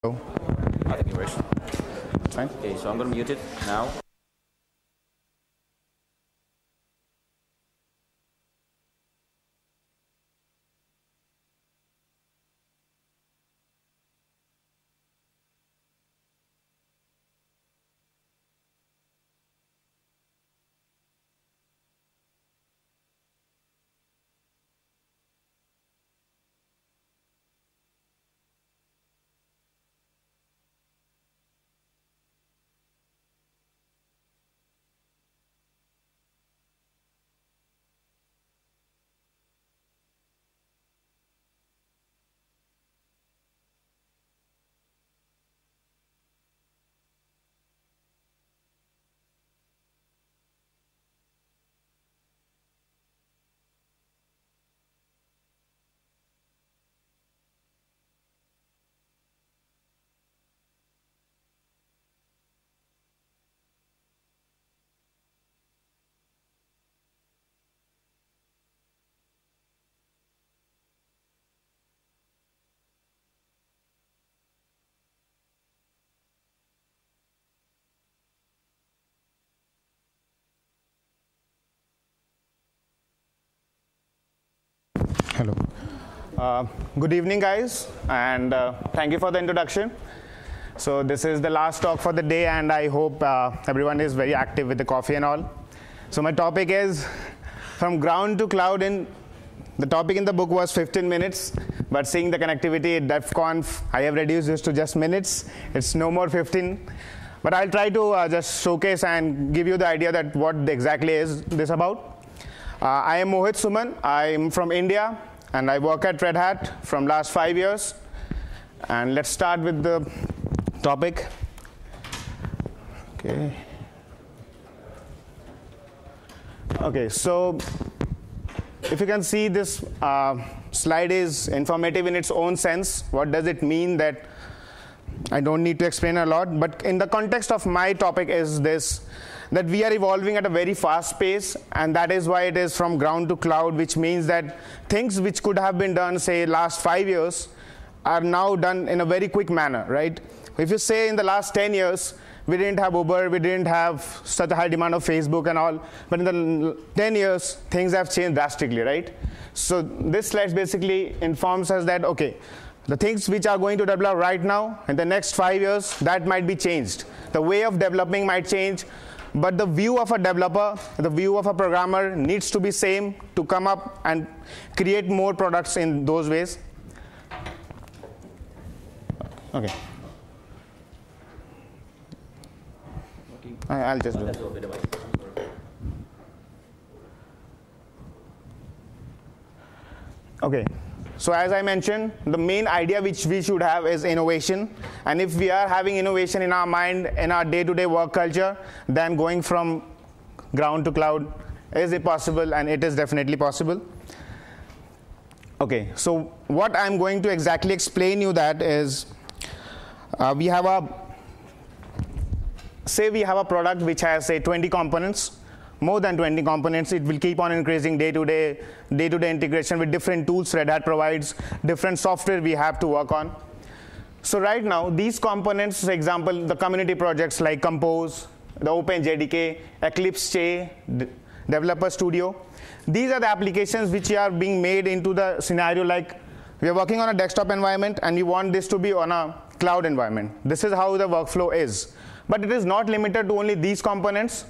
Oh, I think it works. it's fine. Okay, so I'm going to mute it now. Hello. Good evening, guys, and thank you for the introduction. So this is the last talk for the day, and I hope everyone is very active with the coffee and all. So my topic is from ground to cloud. The topic in the book was 15 minutes, but seeing the connectivity at DEF CONF, I have reduced this to just minutes. It's no more 15. But I'll try to just showcase and give you the idea that what exactly is this about. I am Mohit Suman. I'm from India, and I work at Red Hat from last 5 years. And let's start with the topic. Okay, so if you can see, this slide is informative in its own sense. What does it mean? That I don't need to explain a lot, but in the context of my topic is this, that we are evolving at a very fast pace, and that is why it is from ground to cloud, which means that things which could have been done, say, last 5 years are now done in a very quick manner, right? If you say in the last 10 years, we didn't have Uber, we didn't have such a high demand of Facebook and all, but in the 10 years, things have changed drastically, right? So this slide basically informs us that, okay, the things which are going to develop right now, in the next 5 years, that might be changed. The way of developing might change, but the view of a developer, the view of a programmer needs to be same to come up and create more products in those ways. Okay. I'll just do it. Okay. So as I mentioned, the main idea which we should have is innovation. And if we are having innovation in our mind, in our day-to-day work culture, then going from ground to cloud is it possible, and it is definitely possible. Okay, so what I'm going to exactly explain you that is, we have a product which has, say, 20 components. More than 20 components. It will keep on increasing day-to-day integration with different tools Red Hat provides, different software we have to work on. So right now, these components, for example, the community projects like Compose, the OpenJDK, Eclipse J, Developer Studio, these are the applications which are being made into the scenario like we are working on a desktop environment and we want this to be on a cloud environment. This is how the workflow is. But it is not limited to only these components.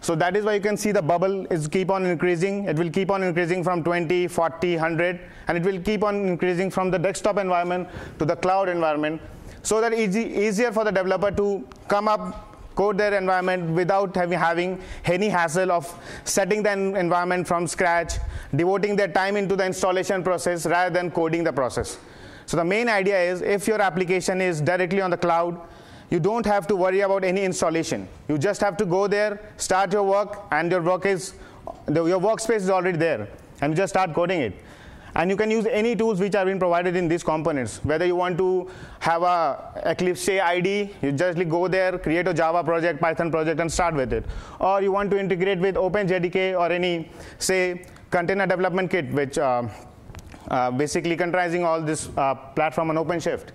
So that is why you can see the bubble is keep on increasing. It will keep on increasing from 20, 40, 100, and it will keep on increasing from the desktop environment to the cloud environment, so that it's easier for the developer to come up, code their environment without having any hassle of setting the environment from scratch, devoting their time into the installation process rather than coding the process. So the main idea is, if your application is directly on the cloud, you don't have to worry about any installation. You just have to go there, start your work, and your workspace is already there, and you just start coding it. And you can use any tools which are being provided in these components. Whether you want to have a Eclipse ID, you just go there, create a Java project, Python project, and start with it. Or you want to integrate with OpenJDK or any, say, container development kit, which basically comprising all this platform on OpenShift.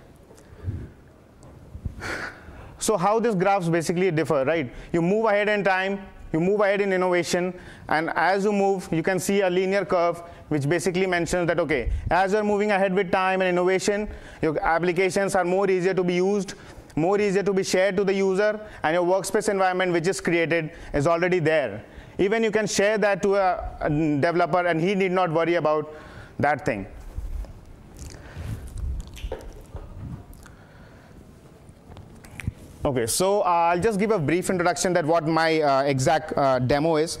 So how these graphs basically differ, right? You move ahead in time, you move ahead in innovation, and as you move, you can see a linear curve which basically mentions that, okay, as you're moving ahead with time and innovation, your applications are more easier to be used, more easier to be shared to the user, and your workspace environment which is created is already there. Even you can share that to a developer and he need not worry about that thing. Okay, so I'll just give a brief introduction that what my exact demo is.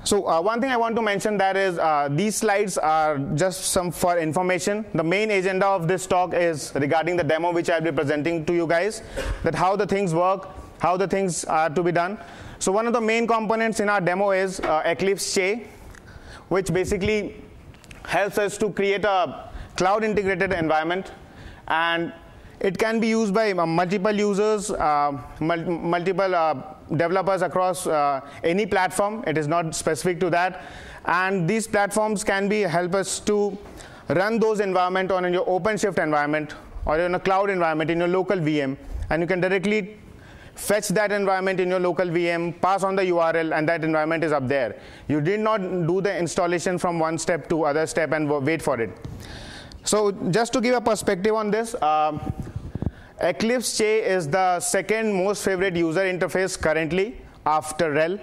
So one thing I want to mention that is these slides are just some for information. The main agenda of this talk is regarding the demo which I'll be presenting to you guys, that how the things work, how the things are to be done. So one of the main components in our demo is Eclipse Che, which basically helps us to create a cloud integrated environment, and it can be used by multiple users, multiple developers across any platform. It is not specific to that. And these platforms can help us to run those environment on your OpenShift environment or in a cloud environment in your local VM. And you can directly fetch that environment in your local VM, pass on the URL, and that environment is up there. You did not do the installation from one step to other step and wait for it. So just to give a perspective on this, Eclipse Che is the second most favorite user interface currently after RHEL.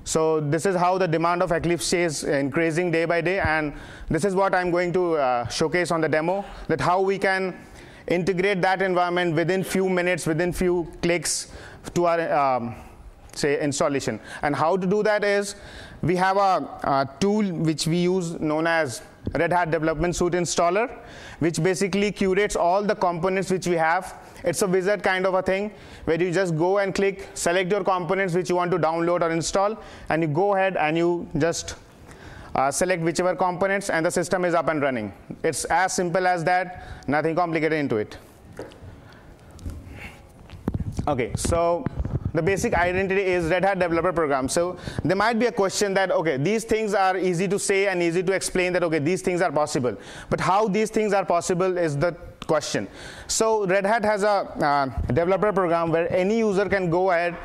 So this is how the demand of Eclipse Che is increasing day by day, and this is what I'm going to showcase on the demo, that how we can integrate that environment within few minutes, within few clicks to our say installation. And how to do that is we have a tool which we use known as Red Hat Development Suite Installer, which basically curates all the components which we have. It's a wizard kind of a thing where you just go and click, select your components which you want to download or install, and you go ahead and you just select whichever components, and the system is up and running. It's as simple as that, nothing complicated into it. Okay, so the basic identity is Red Hat Developer Program. So there might be a question that, okay, these things are easy to say and easy to explain that, okay, these things are possible. But how these things are possible is the question. So Red Hat has a developer program where any user can go ahead,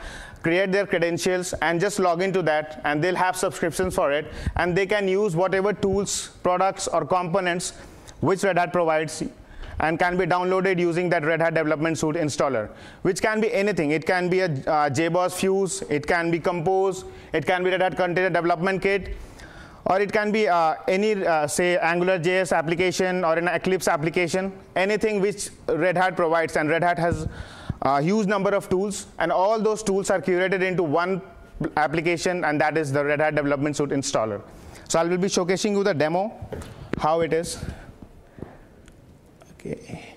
create their credentials, and just log into that, and they'll have subscriptions for it, and they can use whatever tools, products, or components which Red Hat provides, and can be downloaded using that Red Hat Development Suite installer, which can be anything. It can be a JBoss Fuse, it can be Compose, it can be Red Hat Container Development Kit, or it can be any, say, AngularJS application or an Eclipse application, anything which Red Hat provides. And Red Hat has a huge number of tools, and all those tools are curated into one application, and that is the Red Hat Development Suite installer. So I will be showcasing you the demo, how it is. Okay.